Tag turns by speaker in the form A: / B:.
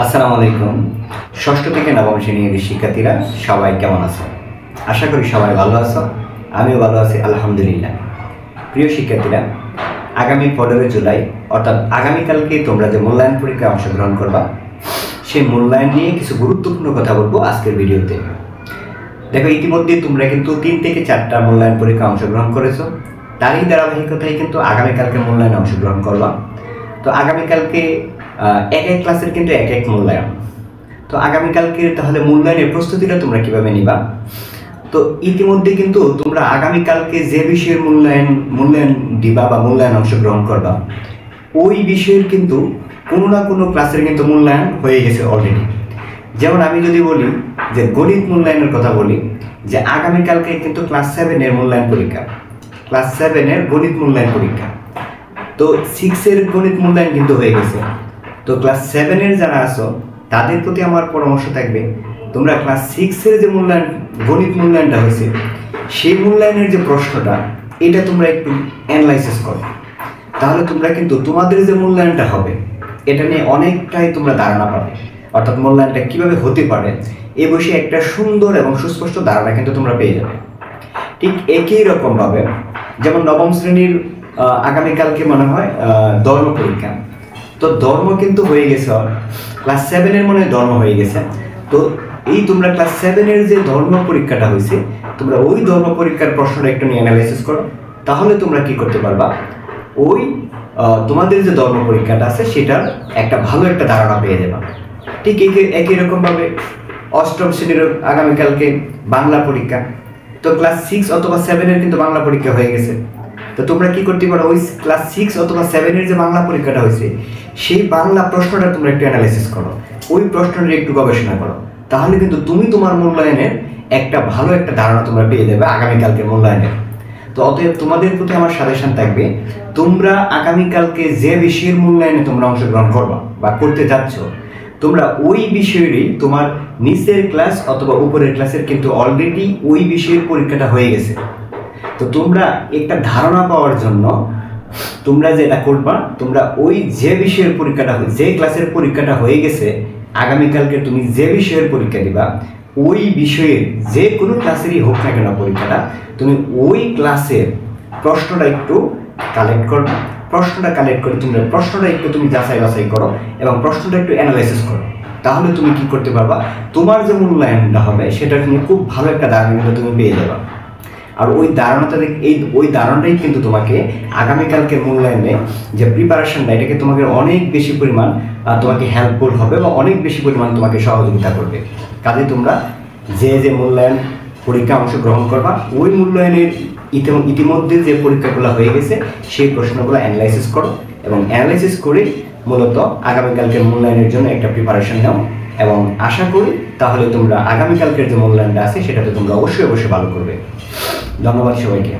A: আসসালামু আলাইকুম। ষষ্ঠ থেকে নবম শ্রেণীর শিক্ষার্থীরা সবাই কেমন আছো? আশা করি সবাই ভালো আছো। আমিও ভালো আছি আলহামদুলিল্লাহ। প্রিয় শিক্ষার্থীরা, আগামী 15 জুলাই অর্থাৎ আগামীকালকে তোমরা যে মূল্যায়ন পরীক্ষায় অংশগ্রহণ করবা, সেই মূল্যায়ন নিয়ে কিছু গুরুত্বপূর্ণ কথা বলবো আজকের ভিডিওতে। দেখো, ইতিমধ্যে তোমরা কিন্তু 3 থেকে 4টা মূল্যায়ন পরীক্ষায় অংশগ্রহণ করেছো। তারই ধারাবাহিকতায় কিন্তু আগামীকালকে মূল্যায়নে অংশগ্রহণ করবা। তো আগামীকালকে এক এক ক্লাসের কিন্তু এক এক মূল্যায়ন। তো আগামীকালকে তাহলে মূল্যায়নের প্রস্তুতিটা তোমরা কিভাবে নিবা? তো ইতিমধ্যে কিন্তু তোমরা আগামীকালকে যে বিষয়ের মূল্যায়ন দিবা বা মূল্যায়ন অংশগ্রহণ করবা, ওই বিষয়ের কিন্তু কোনো না কোনো ক্লাসের কিন্তু মূল্যায়ন হয়ে গেছে অলরেডি। যেমন আমি যদি বলি যে গণিত মূল্যায়নের কথা বলি, যে আগামীকালকে কিন্তু ক্লাস 7-এর মূল্যায়ন পরীক্ষা, ক্লাস 7-এর গণিত মূল্যায়ন পরীক্ষা। তো 6-এর গণিত মূল্যায়ন কিন্তু হয়ে গেছে। তো ক্লাস 7-এর যারা আছো তাদের প্রতি আমার পরামর্শ থাকবে, তোমরা ক্লাস 6-এর যে গণিত মূল্যায়নটা হয়েছে, সেই মূল্যায়নের যে প্রশ্নটা, এটা তোমরা একটু অ্যানালাইসিস করো। তাহলে তোমরা কিন্তু তোমাদের যে মূল্যায়নটা হবে, এটা নিয়ে অনেকটাই তোমরা ধারণা পাবে। অর্থাৎ মূল্যায়নটা কীভাবে হতে পারে এ বিষয়ে একটা সুন্দর এবং সুস্পষ্ট ধারণা কিন্তু তোমরা পেয়ে যাবে। ঠিক একই রকমভাবে যেমন নবম শ্রেণীর আগামীকালকে মনে হয় ধর্ম পরীক্ষা। তো ধর্ম কিন্তু হয়ে গেছে, ক্লাস 7-এর মনে হয় ধর্ম হয়ে গেছে। তো এই তোমরা ক্লাস 7-এর যে ধর্ম পরীক্ষাটা হয়েছে, তোমরা ওই ধর্ম পরীক্ষার প্রশ্নটা একটু নিয়ে অ্যানালাইসিস করো। তাহলে তোমরা কি করতে পারবা, ওই তোমাদের যে ধর্ম পরীক্ষাটা আছে সেটার একটা ভালো একটা ধারণা পেয়ে যাবা। ঠিক একই রকমভাবে অষ্টম শ্রেণীর আগামীকালকে বাংলা পরীক্ষা। তো ক্লাস 6 অথবা 7-এর কিন্তু বাংলা পরীক্ষা হয়ে গেছে। তো তোমরা কি করতে পারো, ওই ক্লাস 6 অথবা 7-এর যে বাংলা পরীক্ষাটা হয়েছে, সেই বাংলা প্রশ্নটা তোমরা একটু অ্যানালাইসিস করো, ওই প্রশ্নটা একটু গবেষণা করো। তাহলে কিন্তু তুমি তোমার মূল্যায়নের একটা ভালো একটা ধারণা তোমরা পেয়ে যাবে আগামীকালকে মূল্যায়নের। তো অতএব তোমাদের প্রতি আমার সাজেশন থাকবে, তোমরা আগামীকালকে যে বিষয়ের মূল্যায়নে তোমরা অংশগ্রহণ করবা বা করতে যাচ্ছ, তোমরা ওই বিষয়েরই তোমার নিচের ক্লাস অথবা উপরের ক্লাসের কিন্তু অলরেডি ওই বিষয়ের পরীক্ষাটা হয়ে গেছে। তো তোমরা একটা ধারণা পাওয়ার জন্য তোমরা যেটা করবা, তোমরা ওই যে বিষয়ের পরীক্ষাটা, যে ক্লাসের পরীক্ষাটা হয়ে গেছে, আগামীকালকে তুমি যে বিষয়ের পরীক্ষা দিবা, ওই বিষয়ের যে কোনো ক্লাসেরই হোক না কেন পরীক্ষাটা, তুমি ওই ক্লাসের প্রশ্নটা একটু কালেক্ট করবে। প্রশ্নটা কালেক্ট করে প্রশ্নটা একটু তুমি যাচাই বাছাই করো এবং প্রশ্নটা একটু অ্যানালাইসিস করো। তাহলে তুমি কি করতে পারবা, তোমার যে মূল্যায়নটা হবে সেটা তুমি খুব ভালো একটা ধারণা তুমি পেয়ে যাবা। আর ওই ধারণাটাই কিন্তু তোমাকে আগামীকালকে মূল্যায়নে যে প্রিপারেশনটা, এটাকে তোমাকে অনেক বেশি পরিমাণ তোমাকে হেল্পফুল হবে বা অনেক বেশি পরিমাণ তোমাকে সহযোগিতা করবে। কাজে তোমরা যে মূল্যায়ন পরীক্ষা অংশগ্রহণ করবা, ওই মূল্যায়নের ইতিমধ্যে যে পরীক্ষাগুলো হয়ে গেছে সেই প্রশ্নগুলো অ্যানালাইসিস করো এবং অ্যানালাইসিস করে মূলত আগামীকালকের মূল্যায়নের জন্য একটা প্রিপারেশন নাও। এবং আশা করি তাহলে তোমরা আগামীকালকের যে মূল্যায়নটা আছে সেটাতে তোমরা অবশ্যই ভালো করবে। ধন্যবাদ সবাইকে।